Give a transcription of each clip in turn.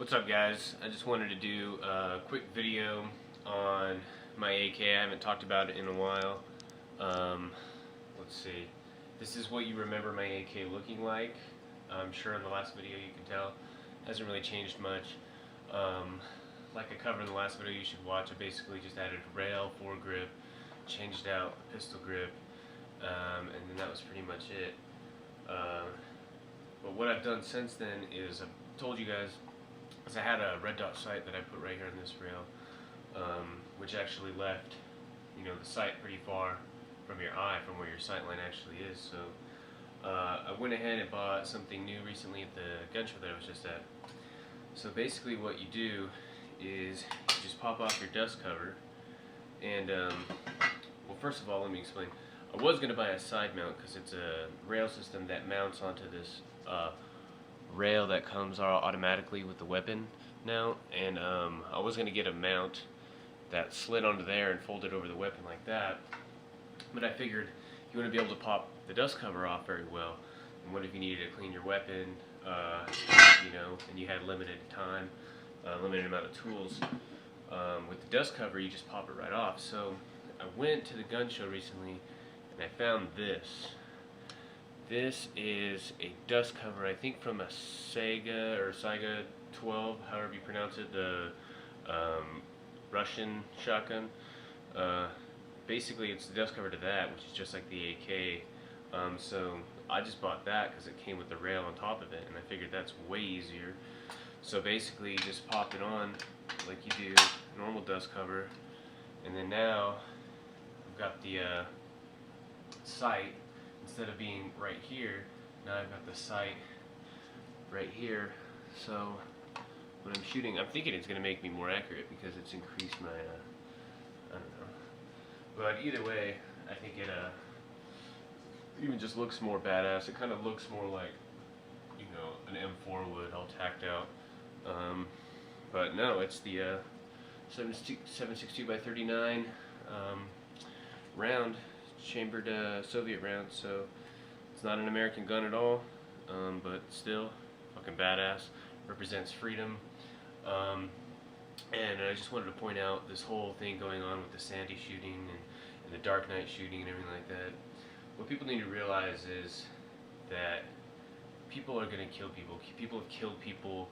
What's up, guys? I just wanted to do a quick video on my AK. I haven't talked about it in a while. Let's see. This is what you remember my AK looking like. I'm sure in the last video you can tell. It hasn't really changed much. Like I covered in the last video you should watch, I basically just added a rail, foregrip, changed out the pistol grip, and then that was pretty much it. But what I've done since then is I've told you guys, because I had a red dot sight that I put right here in this rail, which actually left, the sight pretty far from your eye, from where your sight line actually is. So I went ahead and bought something new recently at the gun show that I was just at. So basically what you do is you just pop off your dust cover, and well, first of all, let me explain. I was going to buy a side mount because it's a rail system that mounts onto this rail that comes automatically with the weapon now, and I was going to get a mount that slid onto there and folded over the weapon like that, but I figured you want to be able to pop the dust cover off very well, and what if you needed to clean your weapon, and you had limited time, limited amount of tools. With the dust cover you just pop it right off. So I went to the gun show recently and I found this. This is a dust cover, I think from a Saiga 12, however you pronounce it, the Russian shotgun. Basically it's the dust cover to that, which is just like the AK. So I just bought that because it came with the rail on top of it, and I figured that's way easier. So basically you just pop it on like you do normal dust cover, and then now I've got the sight. Instead of being right here, now I've got the sight right here. So when I'm shooting, I'm thinking it's going to make me more accurate because it's increased my, I don't know. But either way, I think it even just looks more badass. It kind of looks more like, an M4 would, all tacked out. But no, it's the 7.62 by 39 round. Chambered Soviet round, so it's not an American gun at all, but still fucking badass, represents freedom. And I just wanted to point out this whole thing going on with the Sandy shooting and the Dark Knight shooting and everything like that. What people need to realize is that people are going to kill people. People have killed people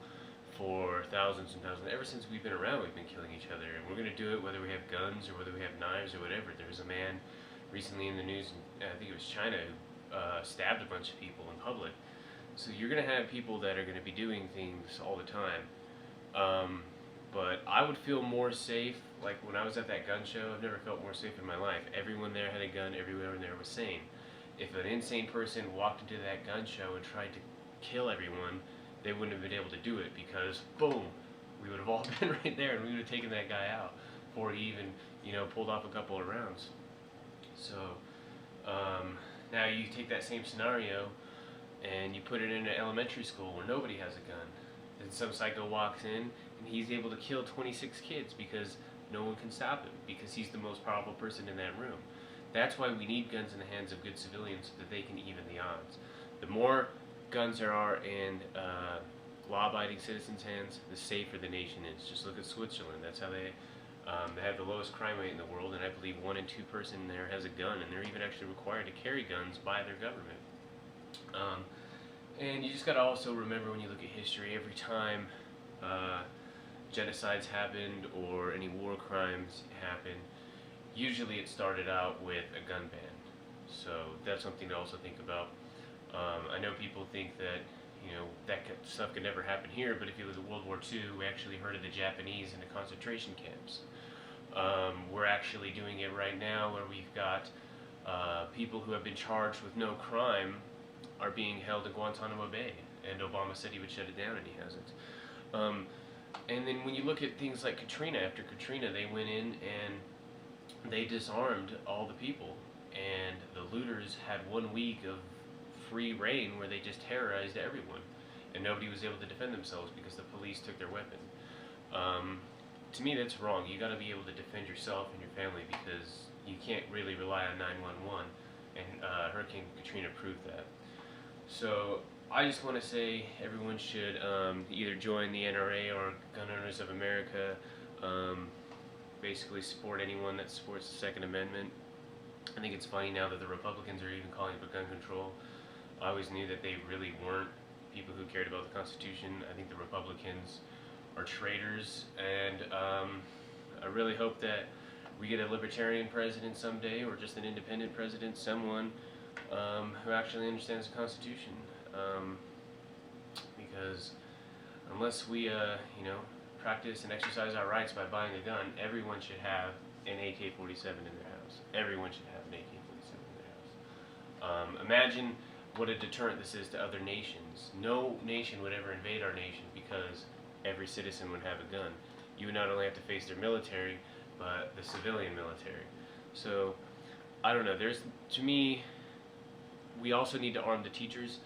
for thousands and thousands. Ever since we've been around, we've been killing each other, and we're going to do it whether we have guns or whether we have knives or whatever. There was a man recently in the news, I think it was China, who stabbed a bunch of people in public. So you're going to have people that are going to be doing things all the time. But I would feel more safe, like when I was at that gun show, I've never felt more safe in my life. Everyone there had a gun, everyone there was sane. If an insane person walked into that gun show and tried to kill everyone, they wouldn't have been able to do it because, boom, we would have all been right there and we would have taken that guy out before he even, pulled off a couple of rounds. So now you take that same scenario and you put it in an elementary school where nobody has a gun. Then some psycho walks in and he's able to kill 26 kids because no one can stop him, because he's the most powerful person in that room. That's why we need guns in the hands of good civilians, so that they can even the odds. The more guns there are in law-abiding citizens' hands, the safer the nation is. Just look at Switzerland. That's how they have the lowest crime rate in the world, and I believe 1 in 2 person there has a gun, and they're even actually required to carry guns by their government. And you just got to also remember, when you look at history, every time genocides happened or any war crimes happened, usually it started out with a gun ban. So that's something to also think about. I know people think that that stuff could never happen here, but if you look at World War II, we actually heard of the Japanese in the concentration camps. We're actually doing it right now, where we've got people who have been charged with no crime are being held in Guantanamo Bay, and Obama said he would shut it down, and he hasn't. And then when you look at things like Katrina, after Katrina, they went in and they disarmed all the people, and the looters had 1 week of free reign where they just terrorized everyone, and nobody was able to defend themselves because the police took their weapon. To me, that's wrong. You got to be able to defend yourself and your family, because you can't really rely on 911, and Hurricane Katrina proved that. So I just want to say everyone should either join the NRA or Gun Owners of America. Um, Basically, support anyone that supports the Second Amendment. I think it's funny now that the Republicans are even calling for gun control. I always knew that they really weren't people who cared about the Constitution. I think the Republicans are traitors, and I really hope that we get a libertarian president someday, or just an independent president, someone who actually understands the Constitution. Because unless we, practice and exercise our rights by buying a gun, everyone should have an AK-47 in their house. Everyone should have an AK-47 in their house. Imagine what a deterrent this is to other nations. No nation would ever invade our nation because every citizen would have a gun. You would not only have to face their military, but the civilian military. So, I don't know. To me, we also need to arm the teachers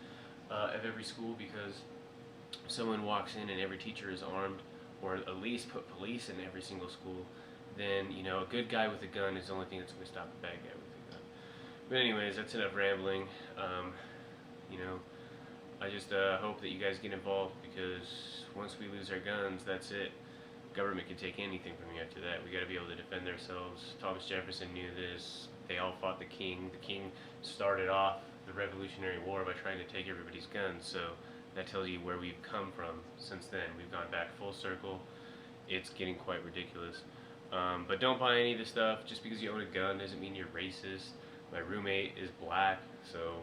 of every school, because if someone walks in and every teacher is armed, or at least put police in every single school, then, a good guy with a gun is the only thing that's going to stop a bad guy with a gun. But anyways, that's enough rambling. I just hope that you guys get involved, because once we lose our guns, that's it. Government can take anything from you after that. We got to be able to defend ourselves. Thomas Jefferson knew this. They all fought the king. The king started off the Revolutionary War by trying to take everybody's guns. So that tells you where we've come from since then. We've gone back full circle. It's getting quite ridiculous. But don't buy any of this stuff. Just because you own a gun doesn't mean you're racist. My roommate is black, so,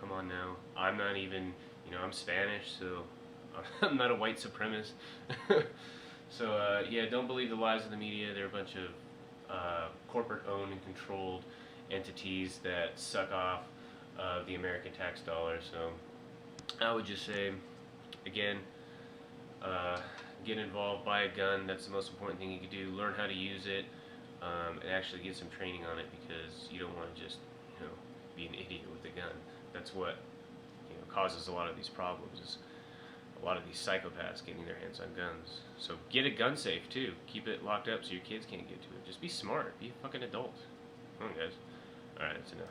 come on now. I'm not even, I'm Spanish, so I'm not a white supremacist. So, yeah, don't believe the lies of the media. They're a bunch of corporate-owned and controlled entities that suck off the American tax dollar. So I would just say, again, get involved, buy a gun. That's the most important thing you can do. Learn how to use it, and actually get some training on it, because you don't want to just, be an idiot with a gun. That's what, causes a lot of these problems, is a lot of these psychopaths getting their hands on guns. So get a gun safe too. Keep it locked up so your kids can't get to it. Just be smart. Be a fucking adult. Come on, guys. Alright, that's enough.